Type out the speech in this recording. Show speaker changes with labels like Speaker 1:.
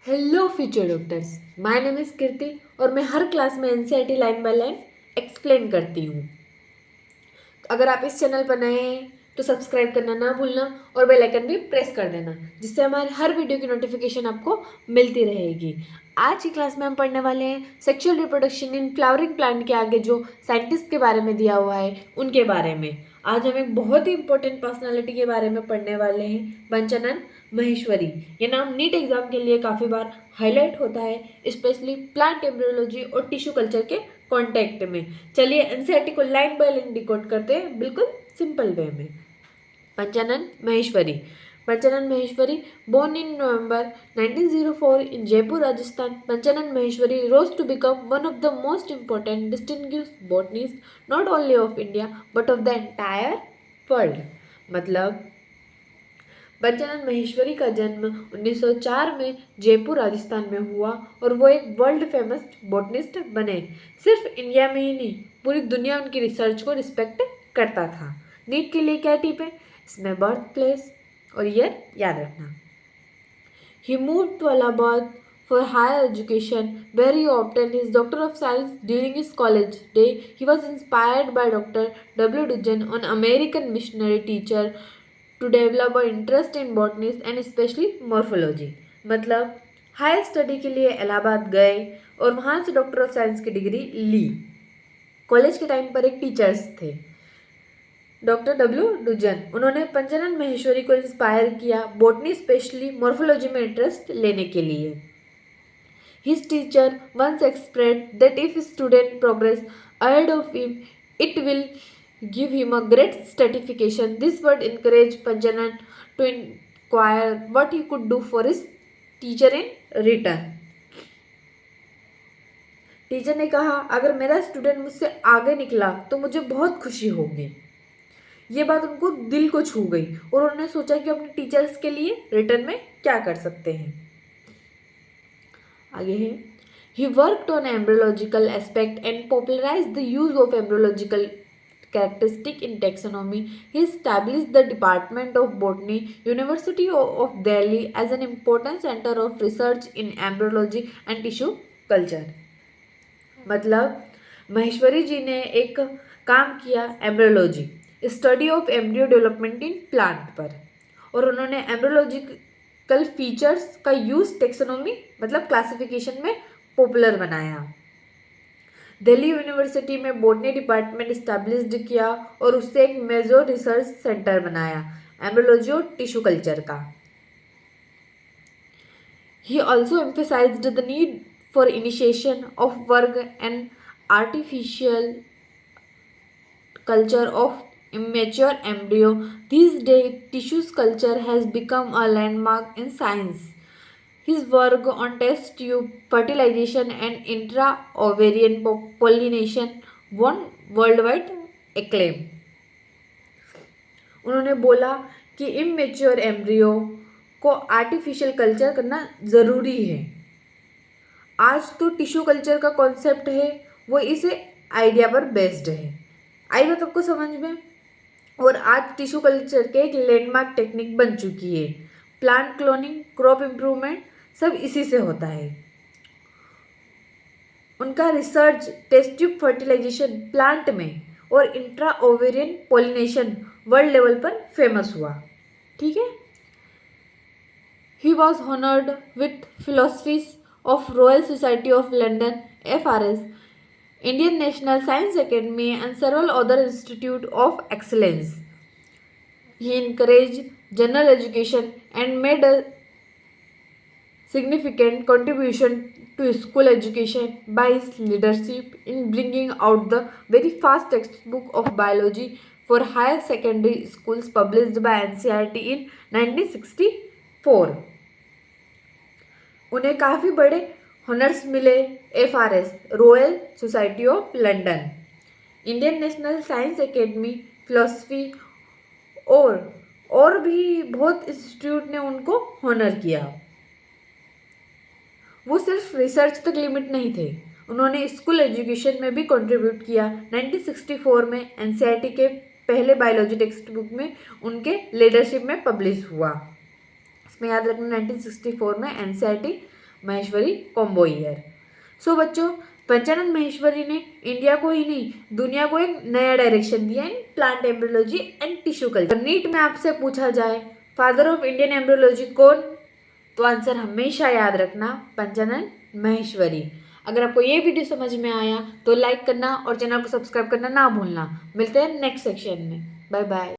Speaker 1: Hello future doctors, my name is Kirti और मैं हर क्लास में NCERT line by line explain करती हूँ। अगर आप इस चैनल पर नए हैं तो सब्सक्राइब करना ना भूलना और बेल आइकन भी प्रेस कर देना, जिससे हमारे हर वीडियो की नोटिफिकेशन आपको मिलती रहेगी। आज की क्लास में हम पढ़ने वाले हैं sexual reproduction in flowering plant के आगे जो साइंटिस्ट के बारे में दिया हुआ है उनके बारे में। आज हम एक बहुत ही इंपॉर्टेंट पर्सनालिटी के बारे में पढ़ने वाले हैं, पंचानन महेश्वरी। ये नाम नीट एग्जाम के लिए काफ़ी बार हाईलाइट होता है, स्पेशली प्लांट एम्ब्रियोलॉजी और टिश्यू कल्चर के कॉन्टेक्ट में। चलिए एनसीईआरटी को लाइन बाय लाइन डिकोड करते हैं बिल्कुल सिंपल वे में। Panchanan Maheshwari. Panchanan Maheshwari, born in November 1904 in Jaipur, Rajasthan. Panchanan Maheshwari rose to become one of the most important distinguished botanists not only of India but of the entire world. मतलब पंचानन महेश्वरी का जन्म 1904 में जयपुर राजस्थान में हुआ और वो एक वर्ल्ड फेमस बॉटनिस्ट बने। सिर्फ इंडिया में ही नहीं, पूरी दुनिया उनकी रिसर्च को रिस्पेक्ट करता था। नीट के लिए क्या टिप है, इसमें बर्थ प्लेस और ईयर याद रखना। He moved to Allahabad for higher education, where he obtained his Doctor of Science. During his college day, he was inspired by Dr. W. Dujan, an American missionary teacher, to develop an interest in botany and especially morphology. मतलब higher study के लिए इलाहाबाद गए और वहाँ से doctor of science की degree ली। College के time पर एक टीचर्स थे डॉक्टर डब्ल्यू डुजन। उन्होंने पंचानन महेश्वरी को इंस्पायर किया बॉटनी स्पेशली मॉर्फोलॉजी में इंटरेस्ट लेने के लिए। His teacher once expressed that if student progress ahead of him, it will give him a great satisfaction. This word encouraged Panchanan to inquire what he could do for his teacher in return. Teacher ने कहा, अगर मेरा student मुझसे आगे निकला तो मुझे बहुत खुशी होगी। ये बात उनको दिल को छू गई और उन्होंने सोचा कि अपने टीचर्स के लिए रिटर्न में क्या कर सकते हैं। आगे है, he worked on embryological aspect and popularized the use of embryological characteristic in taxonomy. He established the Department of Botany, University of Delhi as an important center of research in embryology and tissue culture. मतलब महेश्वरी जी ने एक काम किया embryology, study of embryo development in plant पर, और उन्होंने embryological features का use taxonomy मतलब क्लासिफिकेशन में पॉपुलर बनाया। दिल्ली यूनिवर्सिटी में बॉटनी डिपार्टमेंट इस्टेब्लिश्ड किया और उससे एक मेजर रिसर्च सेंटर बनाया एम्ब्रियोलॉजी और टिश्यू कल्चर का। He also emphasized the need for initiation of work and artificial culture of immature embryo. These days, tissue culture has become a landmark in science. His work on test tube fertilization and intra-ovarian pollination won worldwide acclaim. उन्होंने बोला कि immature embryo को artificial culture करना ज़रूरी है। आज तो tissue culture का कॉन्सेप्ट है वो इस आइडिया पर बेस्ड है। आई बात आपको समझ में। और आज टिश्यू कल्चर के एक लैंडमार्क टेक्निक बन चुकी है। प्लांट क्लोनिंग, क्रॉप इम्प्रूवमेंट सब इसी से होता है। उनका research test tube fertilisation plant में और intra ovarian pollination world level पर फेमस हुआ। ठीक है। He was honoured with philosophies of Royal Society of London (FRS), Indian National Science Academy and several other institutes of excellence. He encouraged general education and made a significant contribution to school education by his leadership in bringing out the very first textbook of biology for higher secondary schools published by NCERT in 1964. उन्हें काफ़ी बड़े honours मिले FRS royal society of London, Indian national science academy, philosophy और भी बहुत institute ने उनको Honor किया। वो सिर्फ रिसर्च तक लिमिट नहीं थे, उन्होंने स्कूल एजुकेशन में भी कंट्रीब्यूट किया। 1964 में NCERT के पहले बायोलॉजी टेक्स्ट बुक में उनके लीडरशिप में पब्लिश हुआ। इसमें याद रखना 1964 में NCERT महेश्वरी कॉम्बो ईयर। सो बच्चों, पंचानंद महेश्वरी ने इंडिया को ही नहीं दुनिया को एक नया डायरेक्शन दिया in plant embryology and tissue culture. NEET में आपसे पूछा जाए फादर ऑफ इंडियन एम्ब्रियोलॉजी कौन, तो आंसर हमेशा याद रखना पंचानंद महेश्वरी। अगर आपको ये वीडियो समझ में आया तो लाइक करना और चैनल को सब्सक्राइब करना ना भूलना। मिलते हैं नेक्स्ट सेक्शन में। Bye bye.